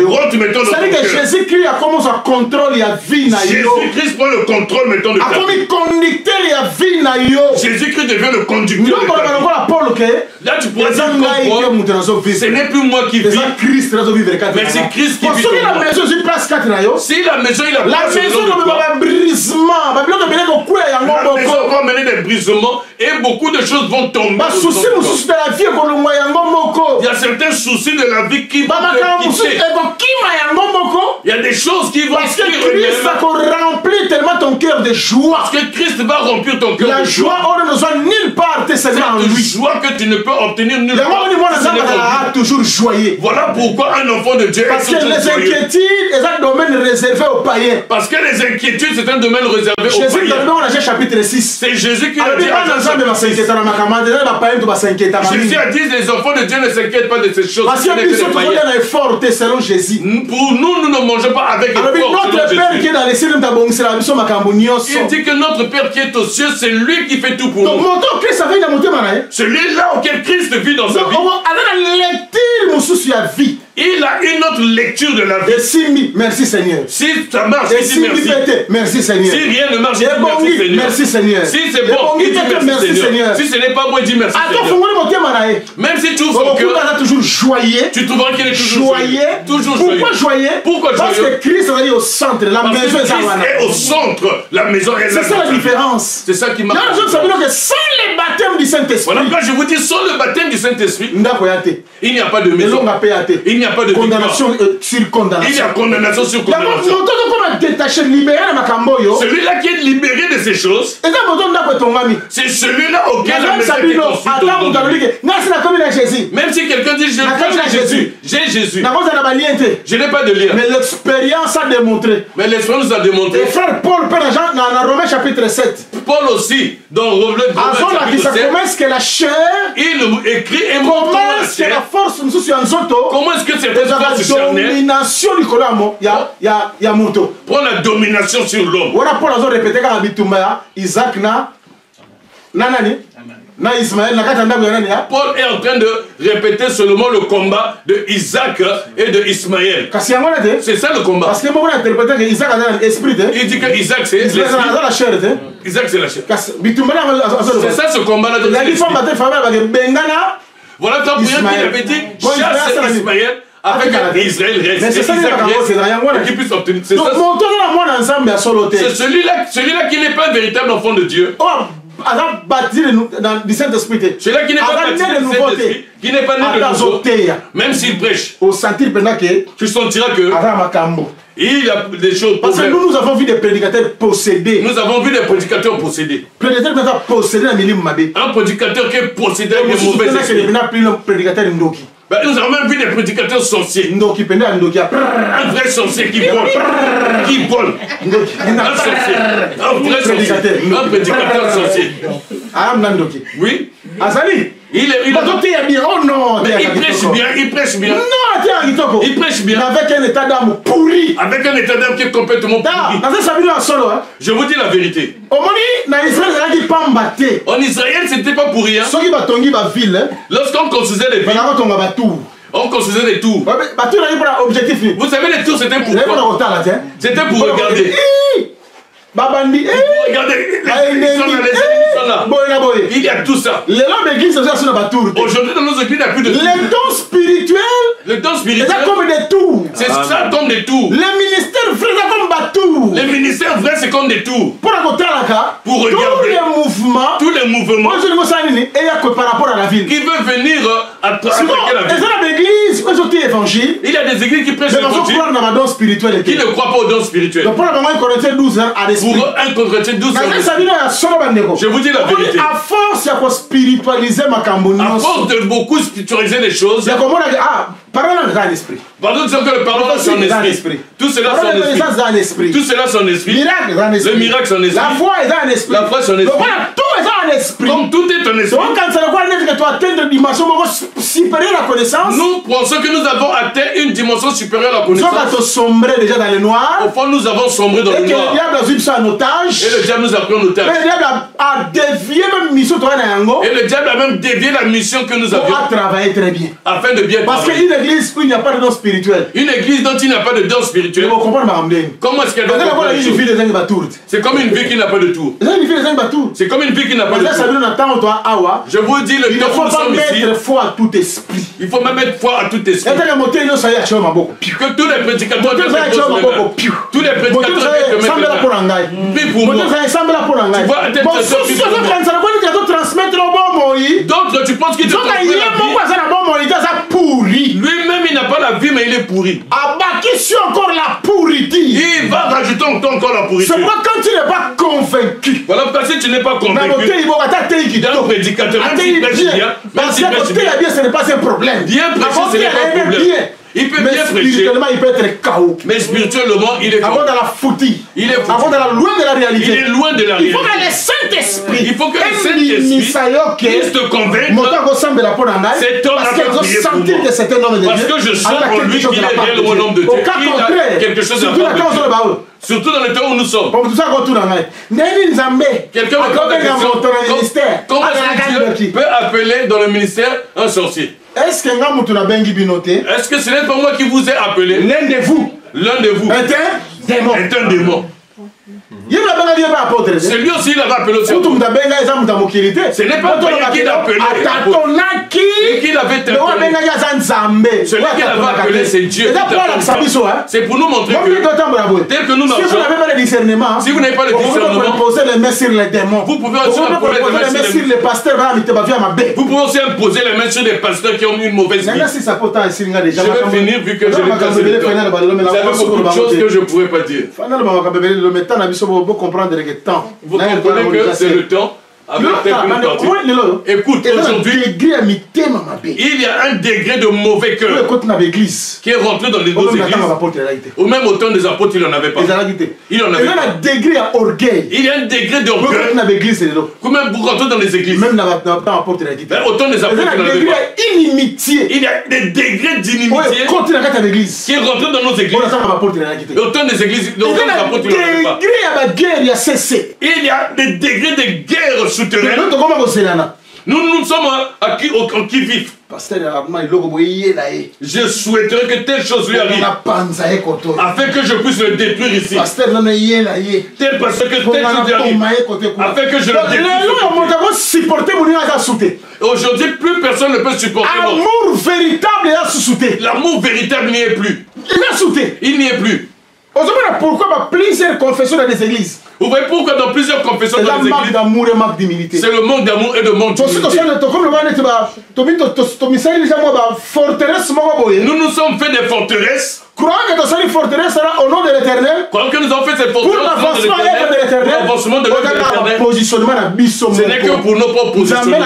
Rentre maintenant dans ton C'est-à-dire que cœur. Jésus-Christ a commencé à contrôler la vie. Jésus-Christ prend le contrôle maintenant de ta vie. Jésus-Christ devient le conducteur de ta vie. Là, tu pourrais dire comme Paul, ce n'est plus moi qui vis, mais c'est Christ qui vit en moi. Si la maison, il a La place maison dedans de toi, va brisement. la maison va mener des brisements et beaucoup de choses vont tomber. Il y a certains soucis de la vie qui vont te quitter. Il y a des choses qui vont Parce que fuir Christ eux-mêmes. va remplir tellement ton cœur de joie. Parce que Christ va remplir ton cœur La de joie, joie. on ne besoin nulle part de seulement en Cette lui. joie que tu ne peux obtenir nulle part. si ce n'est en lui. Toujours joyeux. Voilà pourquoi un enfant de Dieu Parce est que toujours les joyeux. inquiétudes, c'est un domaine réservé aux païens. Parce que les inquiétudes, c'est un domaine réservé aux Jésus, païens. dans Jean chapitre 6. C'est Jésus qui a Alors, dit à Jean chapitre 6. Jésus a dit les enfants de Dieu ne s'inquiètent pas de ces choses. Parce Ce n'est que que nous des sommes païens. un effort selon Jésus. Pour nous, nous ne mangeons pas avec Alors, effort. notre selon Père qui Jésus. est dans les cieux, nous avons c'est la mission makambo nyonso. Il dit que notre Père qui est aux cieux, c'est lui qui fait tout pour Donc, nous. mon temps, Christ a fait une montée, Celui-là auquel Christ vit dans sa vie, il a une autre lecture de la vie. Merci Seigneur. Si ça marche, il dit merci. Merci Seigneur. Si rien ne marche, il dit merci Seigneur. Merci Seigneur. Si c'est bon, il dit merci Seigneur. Si ce n'est pas bon, il dit merci Seigneur. Même si tu ouvres ton cœur, toujours joyeux. tu trouveras qu'il est toujours joyeux. Toujours joyeux. Pourquoi joyeux? Pourquoi Parce joyeux? que Christ est au centre. La Parce que maison Christ est au centre. La maison est là. C'est ça la différence. C'est ça qui marche. Que sans le baptême du Saint-Esprit, Voilà pourquoi je vous dis, sans le baptême du Saint-Esprit, il n'y a pas de maison. Il n'y a pas de condamnation sur condamnation. Il y a condamnation sur condamnation. Celui-là qui est libéré de ces choses, c'est celui-là auquel la maison est construite. Même si quelqu'un dit j'ai Jésus, j'ai Jésus, je n'ai pas de lien. Mais l'expérience a démontré. Mais l'expérience nous a démontré. Et frère Paul, dans Romains chapitre 7, Paul aussi, dans Romains chapitre 7, commence que la chair, il écrit et montre comment la commence que la chair, force nous suit en zoto. comment est-ce que certaines forces charnelles Domination du colamo, il y a moto. prend la domination sur l'homme. Voilà Paul a répété quand Bitumba, Isaac na nani, na Ismaël, na katanda nani ya. Paul est en train de répéter seulement le combat de Isaac et de Ismaël. C'est ça le combat. Parce que moi on a interprété que Isaac a un esprit. Il dit que Isaac c'est l'esprit. La chair. Isaac c'est la chair. C'est ça ce combat-là. Voilà ton prière qu'il avait dit, chasse Ismaël avec Israël reste. Mais c'est ça qui puisse obtenir. C'est celui-là qui n'est pas un véritable enfant de Dieu. Celui-là qui n'est pas baptisé de Saint-Esprit, qui n'est pas né de nouveau, même s'il prêche, tu sentiras que il y a des choses. Parce que nous avons vu des prédicateurs possédés. Nous avons vu des prédicateurs possédés. Un prédicateur qui est possédé avec des mauvais esprits. Nous avons même vu des prédicateurs sorciers. Un vrai sorcier qui vole. Un sorcier. Un vrai sorcier. Un prédicateur sorcier. Oui. Il oh non, mais il prêche bien, il prêche bien. Non, il prêche bien. Avec un état d'âme pourri. Avec un état d'âme qui est complètement pourri. Je vous dis la vérité. En Israël, c'était pas pour rien. Lorsqu'on construisait les villes, on construisait des tours. Vous savez, les tours, c'était pour quoi? C'était pour regarder. Babandi, regardez, les ennemis sont là. Il y a tout ça. Aujourd'hui, dans nos églises, il n'y a plus de tours. Les dons spirituels, les dons spirituels, c'est comme des tours. C'est ça comme des tours. Les ministères vrais, c'est comme des tours. Les ministères vrais, c'est comme des tours. Pour regarder tous les mouvements par rapport à la ville qui veulent venir attaquer la ville. Il y a des églises qui prêchent l'évangile qui ne croient pas aux dons spirituels. Pour 1 Corinthiens 12 1 Corinthiens 12 je vous dis la vérité. À force de beaucoup spiritualiser les choses, pardon, disons que le parlant dans son esprit. Tout cela son esprit. Tout cela son esprit. Le miracle son esprit. La foi est dans l'esprit. La foi son esprit. un esprit. Comme tout est un esprit, Donc quand ça veut dire que tu atteins une dimension supérieure à la connaissance. nous pensons que nous avons atteint une dimension supérieure à la Nous connaissance. sommes sombrés déjà dans le noir. Au fond, nous avons sombré dans Et le que le noir. diable a vu ça en otage. Et le diable nous a pris en Mais otage. le diable a dévié même mission toi dans Yango. Et le diable a même dévié la mission que nous Pour avions travailler très bien. afin de bien Parce travailler. qu'une église où il n'y a pas de don spirituel. Une église dont il n'y a pas de don Tu spirituel, vas comprendre ma ramdine. comment est-ce qu'elle Parce doit que la comprendre voix les une choses? vie des gens batours. C'est comme une vie qui n'a pas de tour. Les gens une vie des gens batours. C'est comme une vie qui n'a pas Mais de là ça tour. veut dire attends toi awa. Je vous dis, le Il ne temps où faut nous pas sommes ici, mettre foi à tout esprit. il faut même mettre foi à tout Et esprit. tant que monter nous ça y a choma beaucoup. Que tous les prédicateurs Moteur ça y a choma beaucoup. tous les Moteur prédicateurs ça viennent y te semble mettre là pour l'angai. Prie pour moi. Moteur ça y semble là pour l'angai. Tu vois, peut-être Bon que ça si prie tu pour veux moi. quand ça veut transmettre au bon moyen. D'autres, tu penses qu'il te Donc il y transmet a la beaucoup vie. ça na bon moyen ça pourri. Lui-même, il n'a pas la vie, mais il est pourri. Abaquer sur encore la pourriture. Il va rajouter encore la C'est pourriture. pourquoi quand tu n'es pas convaincu. Voilà, parce que tu n'es pas Na convaincu moteur il va attaquer qui d'un prédicateur, même s'il prêche bien, même parce s'il que prêche côté bien, bien ce n'est pas un problème. bien prêcher, ce n'est pas un problème. Il peut Mais bien prêcher, spirituellement il peut être chaos. mais spirituellement, il est Avant faux. dans la foutie. Il est foutu. Avant dans la loin de la Il réalité. est loin de la Il faut que réalité. le Saint-Esprit. Il faut que le Saint-Esprit puisse te convaincre. Cet homme Parce a fait qu'ils ont prier pour senti moi. que c'était un homme de Dieu. Parce que je sens Alors, en quelque lui chose qu'il de la est part réellement un homme de Dieu. Au cas Il a contraire, quelque chose de surtout la la part cause de de Dieu. Baoul. Surtout dans le temps où nous sommes. Pour tout ça, quand tout le monde. Nani Nzambe. Quelqu'un me pose la question, ministère. comment est-ce que Dieu peut appeler dans le ministère un sorcier? Est-ce que nga mutu na bengi binoté? Est-ce que ce n'est pas moi qui vous ai appelé? L'un de vous L'un de vous est un démon. est un démon. Il va benga bien pas apôtre. C'est lui aussi, il avait appelé aussi. Surtout mutu benga eza mutu mokilité. Ce n'est pas toi qui l'a appelé. Et Atatonaki. qu'il avait Le wa benga appelé. ya za Nzambe. Celui qui l'avait appelé, c'est Dieu. Et là pour la sabiso hein. C'est pour nous montrer Moi, que tel que nous si vous marchons, n'avez pas le discernement, si vous n'avez pas le vous pouvez discernement, poser les mains sur les démons. vous pouvez Vous aussi pouvez imposer poser les mains sur les pasteurs. vous pouvez aussi imposer les mains sur des pasteurs qui ont eu une mauvaise vie. Si ça peut t'en essayer, déjà. Je vais finir vu que je l'ai cassé le temps. Vous avez beaucoup de choses que je ne pourrais pas dire. Vous comprenez que c'est le temps avec tel qu'une partie. Écoute, aujourd'hui, il y a un degré de mauvais cœur qui est rentré dans les deux églises. Ou même au temps des apôtres, il n'en avait pas. Il n'en avait pas. Il y a un degré d'orgueil. Ou même pour rentrer dans les églises. Même Ben, au temps des apôtres, il n'en avait pas. inimitié. Il y a des degrés d'inimitié qui est rentré dans nos églises. Et au temps des églises, au temps des apôtres, il n'en avait pas. Il y a des degrés de guerre souterraine. Nous sommes en qui-vif. Je souhaiterais que telle chose lui arrive afin que je puisse le détruire ici. Tel parce que telle chose lui arrive afin que je le détruise. Aujourd'hui, plus personne ne peut supporter l'autre. Amour véritable. L'amour véritable n'y est plus. Il n'y est plus. Pourquoi plusieurs confessions dans les églises? Vous voyez pourquoi dans plusieurs confessions dans les églises, d'amour et marque d'humilité. c'est le manque d'amour et de manque d'humilité. Nous nous sommes fait des forteresses. Croyez que tu as une forteresse au nom de l'éternel. Croyons que nous avons fait cette Pour forteresse l'avancement de l'éternel. pour l'avancement de l'éternel. Positionnement à Bisso. Ce n'est que pour nos propres positionnements. Je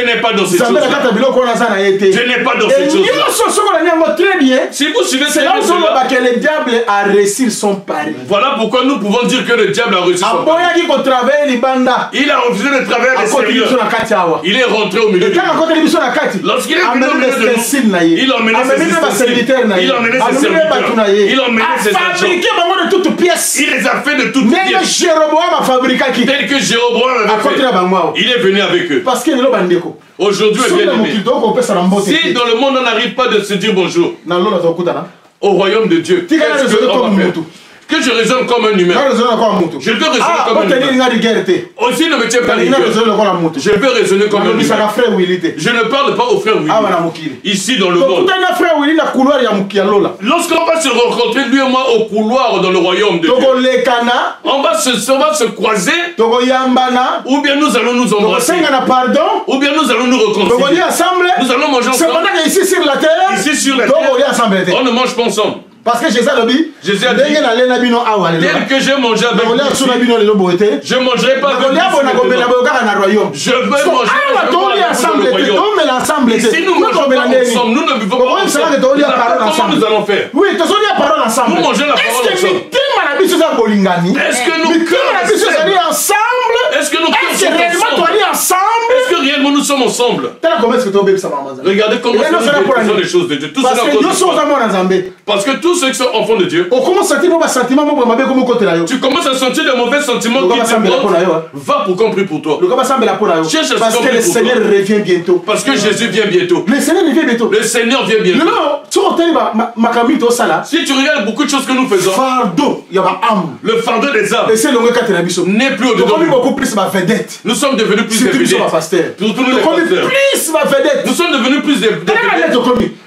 n'ai pas dans cette chose. Je n'ai pas dans cette chose. Très bien. Si vous suivez C'est là où que le diable a réussi son pari. voilà pourquoi nous pouvons dire que le diable a reçu son pari. Il a refusé de travailler à l'extérieur. Il est rentré au milieu de nous. Lorsqu'il est venu au milieu de nous, il a emmené ses serviteurs. Il a emmené ses serviteurs. Il a emmené ses agents. Il les a fait de toutes pièces. Tel que Jéroboam avait fait. Il est venu avec eux. Parce que Aujourd'hui, bien aimé, si dans le monde on n'arrive pas de se dire bonjour au royaume de Dieu, qu'est-ce qu'on va faire? Que je raisonne comme un humain. Je veux raisonner comme un humain. Aussi ne me tiens pas rigueur. Je veux raisonner comme un humain. Je ne parle pas aux frères Willy. Ici dans le monde. Lorsqu'on va se rencontrer, lui et moi, au couloir dans le royaume de Dieu, on va se croiser, ou bien nous allons nous embrasser, ou bien nous allons nous reconcilier. Nous allons manger ensemble. Ici sur la terre, Ici sur la terre, on ne mange pas ensemble. parce que Jésus a dit, tel que j'ai mangé avec lui, je ne mangerai pas avec lui. Je veux manger ensemble dans le royaume. Si nous mangeons pas ensemble, nous ne buvons pas ensemble. Comment nous allons faire? Oui, nous mangeons la parole ensemble. Nous mangeons la parole ensemble. Est-ce que nos cœurs ensemble? Est-ce que nos cœurs ensemble. Regardez comment nous faisons les choses de Dieu. Tout cela parce que tous ceux qui sont enfants de Dieu, tu commences à sentir de mauvais sentiments qui te montrent. Va pour qu'on prie pour toi. Cherche à parce que le Seigneur revient bientôt. Parce que Jésus vient bientôt. Le Seigneur revient bientôt. Le Seigneur vient bientôt. Si tu regardes beaucoup de choses que nous faisons, le fardeau des âmes n'est plus au-dedans. Nous sommes devenus plus des vedettes. Surtout nous les pasteurs. Nous sommes devenus plus des vedettes.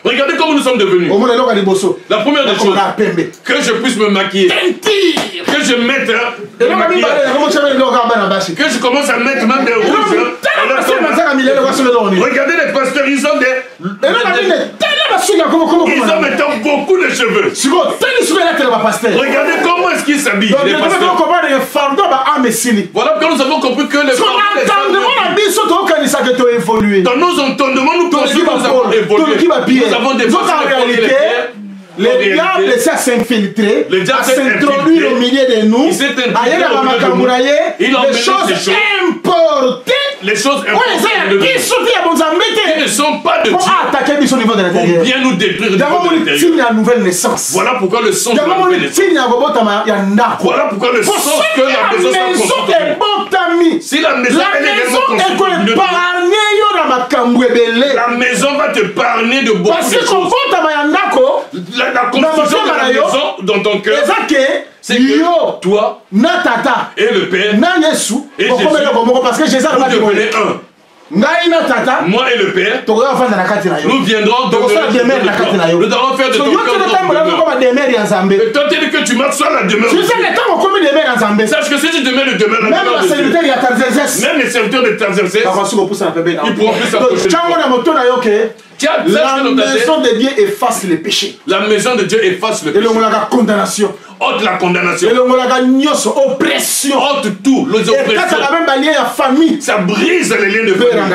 Regardez comment nous sommes devenus. La première des choses, que je puisse me maquiller. Que je mette que je commence à mettre même des rouges. Regardez les pasteurs, ils ont des... Ils ont maintenant beaucoup de cheveux. Regardez comment est-ce qu'ils s'habillent. Voilà pourquoi nous avons compris que les dans nos entendements, nous pensons que nous avons évolué. Nous avons des le diable s'est s'infiltrer, a s'introduire au milieu de nous, les choses importées, les choses importantes qui ne sont pas de Dieu, pour bien nous détruire de l'intérieur. Voilà pourquoi le sens de la nouvelle naissance. Voilà pourquoi le sens que la maison soit construite. Si la maison est construite, la maison va te parler de beaucoup de choses. La construction de la maison dans ton cœur, c'est que toi et le Père et Jésus, vous devenez un. Moi et le Père, nous viendrons demeurer. Nous allons faire de ton cœur notre demeure. Mais toi, tu dis que tu marches sur la demeure. Sache que si tu demeures le demeure, même les serviteurs de Tarzercès, ils pourront plus s'approcher de toi. La maison de Dieu efface les péchés. La maison de Dieu efface le péché. Condamnation. Ôte la condamnation. Oppression. Ôte tout, les oppressions. Ça brise les liens de famille.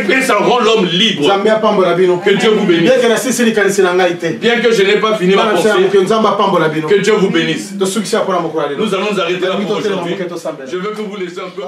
Et ça rend l'homme libre. Que Dieu vous bénisse. Bien que je n'ai pas fini ma pensée, que Dieu vous bénisse. Nous allons arrêter là pour aujourd'hui. Je veux que vous laissez un peu.